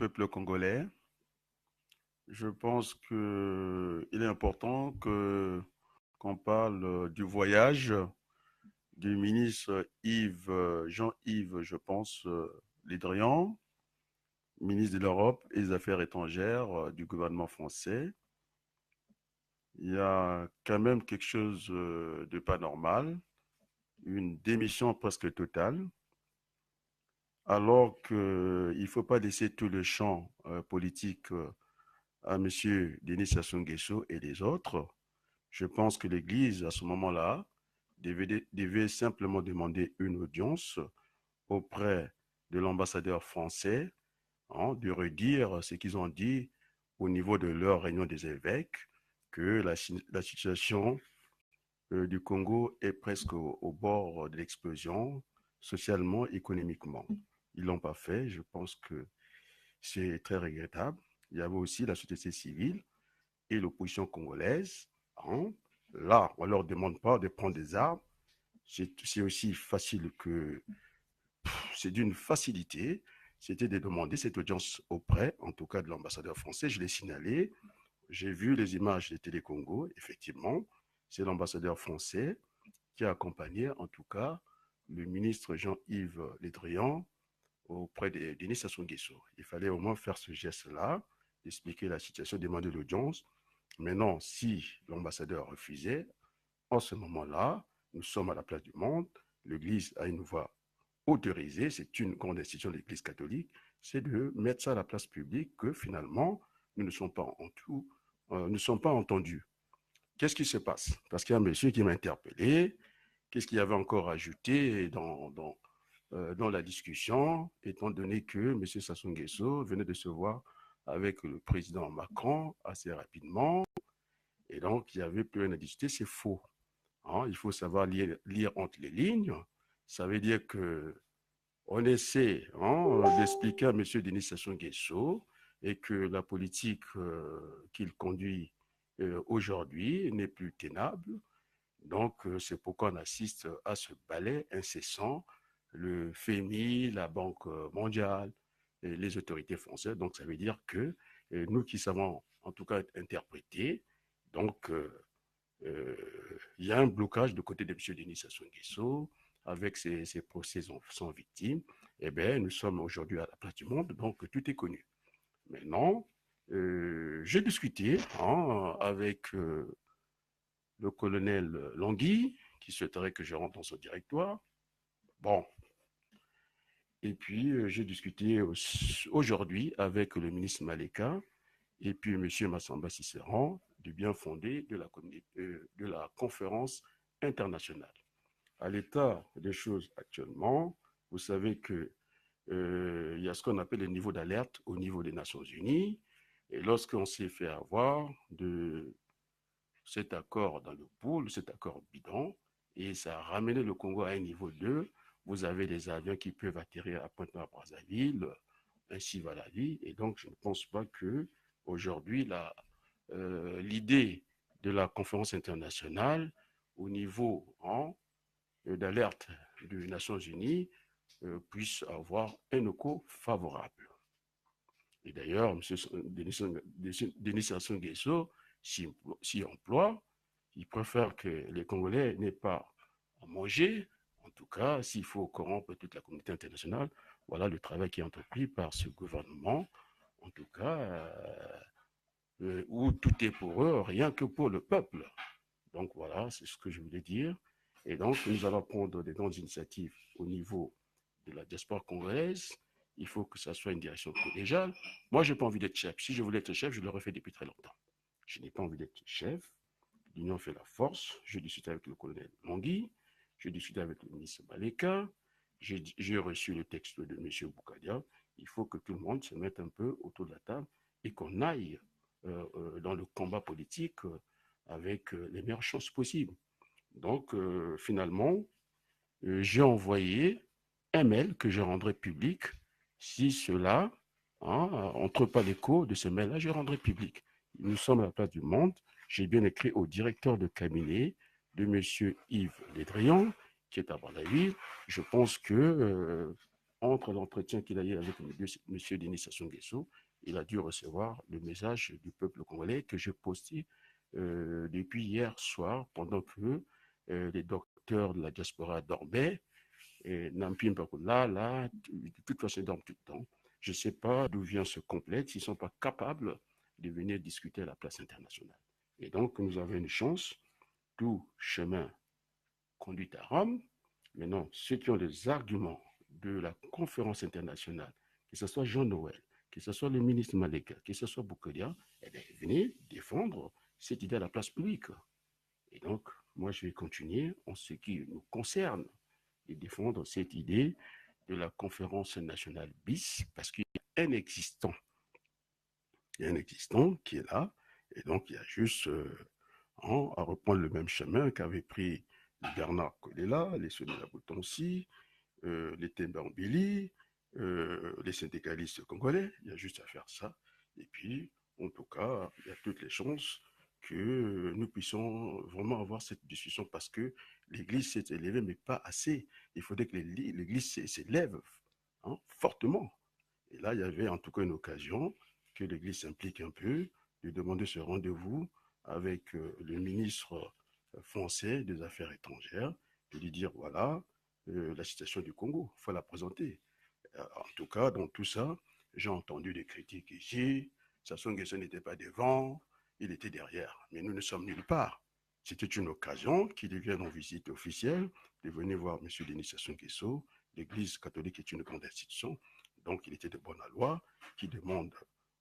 peuple congolais. Je pense que il est important que qu'on parle du voyage du ministre Jean-Yves, je pense, Le Drian, ministre de l'Europe et des Affaires étrangères du gouvernement français. Il y a quand même quelque chose de pas normal, une démission presque totale, alors qu'il ne faut pas laisser tout le champ politique à M. Denis Sassou Nguesso et les autres. Je pense que l'Église, à ce moment-là, devait simplement demander une audience auprès de l'ambassadeur français, hein, de redire ce qu'ils ont dit au niveau de leur réunion des évêques, que la situation du Congo est presque au bord de l'explosion, socialement, économiquement. Ils ne l'ont pas fait. Je pense que c'est très regrettable. Il y avait aussi la société civile et l'opposition congolaise. Hein. Là, on ne leur demande pas de prendre des armes. C'est aussi facile que... C'est d'une facilité. C'était de demander cette audience auprès, en tout cas de l'ambassadeur français. Je l'ai signalé. J'ai vu les images de Télé Congo. Effectivement, c'est l'ambassadeur français qui a accompagné, en tout cas, le ministre Jean-Yves Le Drian auprès de Denis Sassou Nguesso. Il fallait au moins faire ce geste-là, expliquer la situation, demander l'audience. Maintenant, si l'ambassadeur refusait, en ce moment-là, nous sommes à la place du monde, l'Église a une voix autorisée, c'est une grande institution de l'Église catholique, c'est de mettre ça à la place publique que finalement, nous ne sommes pas en tout, ne sommes pas entendus. Qu'est-ce qui se passe? Parce qu'il y a un monsieur qui m'a interpellé, qu'est-ce qu'il y avait encore ajouté dans la discussion, étant donné que M. Sassou Nguesso venait de se voir avec le président Macron assez rapidement, et donc il n'y avait plus rien à discuter, c'est faux. Hein, il faut savoir lire entre les lignes. Ça veut dire que on essaie d'expliquer à M. Denis Sassou Nguesso et que la politique qu'il conduit aujourd'hui n'est plus tenable. Donc, c'est pourquoi on assiste à ce balai incessant, le FMI, la Banque mondiale, et les autorités françaises. Donc, ça veut dire que nous qui savons en tout cas interpréter, donc euh, il y a un blocage de côté de M. Denis Sassou Nguesso avec ses procès sans victime. Eh bien, nous sommes aujourd'hui à la place du monde, donc tout est connu. Maintenant, j'ai discuté avec le colonel Longui, qui souhaiterait que je rentre dans son directoire. Bon, et puis j'ai discuté aujourd'hui avec le ministre Maleka et puis M. Massamba Cicéron du bien fondé de la conférence internationale. À l'état des choses actuellement, vous savez que il y a ce qu'on appelle le niveau d'alerte au niveau des Nations Unies. Et lorsqu'on s'est fait avoir de cet accord dans le pool, cet accord bidon, et ça a ramené le Congo à un niveau 2. Vous avez des avions qui peuvent atterrir à Pointe-Noire-Brazzaville, ainsi va la vie. Et donc, je ne pense pas que aujourd'hui l'idée de la conférence internationale au niveau d'alerte des Nations Unies puisse avoir un écho favorable. Et d'ailleurs, M. Denis Sassou Nguesso s'y emploie. Il préfère que les Congolais n'aient pas à manger. En tout cas, s'il faut corrompre toute la communauté internationale, voilà le travail qui est entrepris par ce gouvernement. En tout cas, où tout est pour eux, rien que pour le peuple. Donc voilà, c'est ce que je voulais dire. Et donc, nous allons prendre des grandes initiatives au niveau de la diaspora congolaise. Il faut que ça soit une direction collégiale. Moi, je n'ai pas envie d'être chef. Si je voulais être chef, je l'aurais fait depuis très longtemps. Je n'ai pas envie d'être chef. L'union fait la force. Je discute avec le colonel Longui. Je discute avec le ministre Baleka. J'ai reçu le texte de M. Boukadia. Il faut que tout le monde se mette un peu autour de la table et qu'on aille dans le combat politique avec les meilleures chances possibles. Donc, finalement, j'ai envoyé un mail que je rendrai public. Si cela, on ne trouve pas l'écho de ce mail-là, je rendrai public. Nous sommes à la place du monde. J'ai bien écrit au directeur de cabinet de M. Yves Le Drian, qui est à Brazzaville. Je pense que entre l'entretien qu'il a eu avec M. Denis Sassou Nguesso, il a dû recevoir le message du peuple congolais que j'ai posté depuis hier soir, pendant que les docteurs de la diaspora dormaient. Et Nampim Pakula, là, de toute façon, ils dorment tout le temps. Je ne sais pas d'où vient ce complexe. Ils ne sont pas capables de venir discuter à la place internationale. Et donc, nous avons une chance. Tout chemin conduit à Rome. Maintenant, ceux qui ont des arguments de la conférence internationale, que ce soit Jean Noël, que ce soit le ministre Maleka, que ce soit Boukodia, eh bien, venez défendre cette idée à la place publique. Et donc, moi, je vais continuer en ce qui nous concerne et défendre cette idée de la conférence nationale bis, parce qu'il y a un existant. Il y a un existant qui est là, et donc il y a juste à reprendre le même chemin qu'avait pris Bernard Kolela, les Sonia Boutonsi, les Tembambili, les syndicalistes congolais. Il y a juste à faire ça. Et puis, en tout cas, il y a toutes les chances que nous puissions vraiment avoir cette discussion parce que l'Église s'est élevée, mais pas assez. Il faudrait que l'Église s'élève fortement. Et là, il y avait en tout cas une occasion que l'Église s'implique un peu, de demander ce rendez-vous avec le ministre français des Affaires étrangères, et lui dire, voilà, la situation du Congo, il faut la présenter. En tout cas, dans tout ça, j'ai entendu des critiques ici, Sassou Nguesso n'était pas devant, il était derrière, mais nous ne sommes nulle part. C'était une occasion qu'il vienne en visite officielle, de venir voir M. Denis Sassou Nguesso. L'Église catholique est une grande institution, donc il était de bonne loi qui demande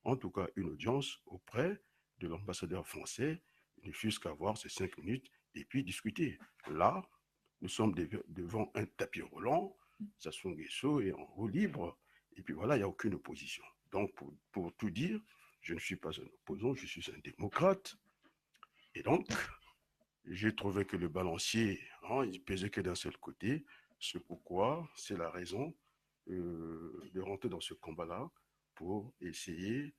en tout cas une audience auprès de l'ambassadeur français, ne fût-ce qu'avoir ces 5 minutes et puis discuter. Là, nous sommes devant un tapis roulant, Sassou Nguesso est en roue libre, et puis voilà, il n'y a aucune opposition. Donc, pour tout dire, je ne suis pas un opposant, je suis un démocrate, et donc, j'ai trouvé que le balancier, il pesait que d'un seul côté, c'est pourquoi, c'est la raison de rentrer dans ce combat-là pour essayer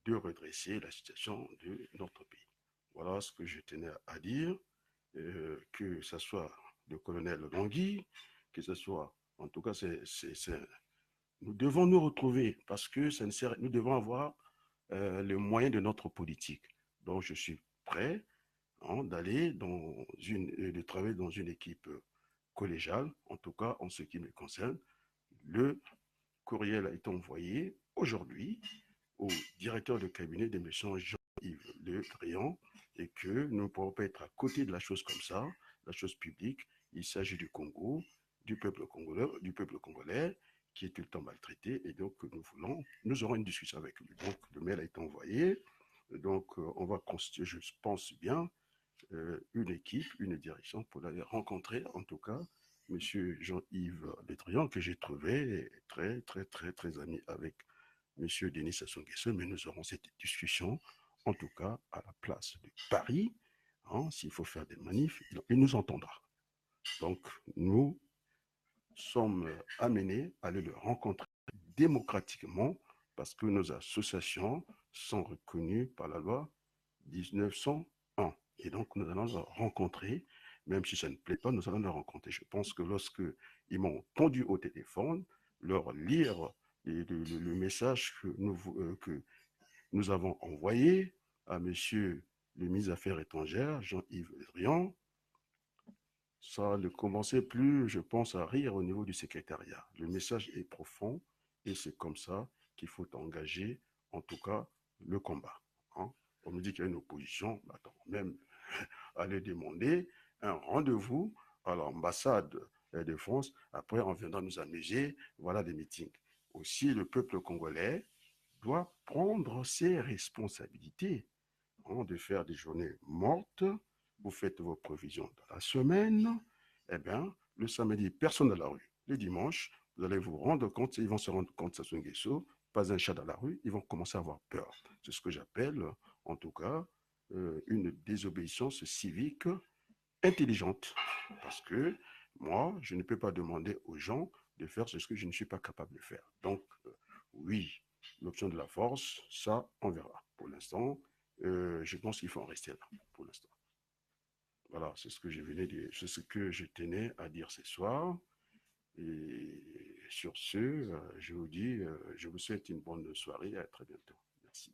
de redresser la situation de notre pays. Voilà ce que je tenais à dire, que ce soit le colonel Longui, que ce soit, en tout cas, nous devons nous retrouver parce que nous devons avoir les moyens de notre politique. Donc, je suis prêt d'aller de travailler dans une équipe collégiale, en tout cas en ce qui me concerne. Le courriel a été envoyé aujourd'hui au directeur de cabinet de M. Jean-Yves Le Drian et que nous ne pourrons pas être à côté de la chose comme ça, la chose publique. Il s'agit du Congo, du peuple congolais qui est tout le temps maltraité et donc nous aurons une discussion avec lui. Donc le mail a été envoyé, donc on va constituer, je pense bien, une équipe, une direction pour aller rencontrer en tout cas M. Jean-Yves Le Drian que j'ai trouvé très, très, très, très ami avec M. Denis Sassou Nguesso, mais nous aurons cette discussion, en tout cas à la place de Paris. S'il faut faire des manifs, il nous entendra. Donc, nous sommes amenés à aller le rencontrer démocratiquement parce que nos associations sont reconnues par la loi 1901. Et donc, nous allons le rencontrer, même si ça ne plaît pas, nous allons le rencontrer. Je pense que lorsque ils m'ont tendu au téléphone, leur lire le message que nous avons envoyé à monsieur le ministre des Affaires étrangères, Jean-Yves Le Drian, ça ne commençait plus, je pense, à rire au niveau du secrétariat. Le message est profond et c'est comme ça qu'il faut engager, en tout cas, le combat. On me dit qu'il y a une opposition, attends, même aller demander un rendez-vous à l'ambassade de France. Après, on viendra nous amuser. Voilà des meetings. Aussi, le peuple congolais doit prendre ses responsabilités de faire des journées mortes. Vous faites vos provisions dans la semaine. Eh bien, le samedi, personne dans la rue. Le dimanche, vous allez vous rendre compte, ils vont se rendre compte, Sassou Nguesso, pas un chat dans la rue, ils vont commencer à avoir peur. C'est ce que j'appelle, en tout cas, une désobéissance civique intelligente. Parce que moi, je ne peux pas demander aux gens de faire ce que je ne suis pas capable de faire. Donc, oui, l'option de la force, ça, on verra. Pour l'instant, je pense qu'il faut en rester là, pour l'instant. Voilà, c'est ce que je venais de, c'est ce que je tenais à dire ce soir. Et sur ce, je vous dis, je vous souhaite une bonne soirée et à très bientôt. Merci.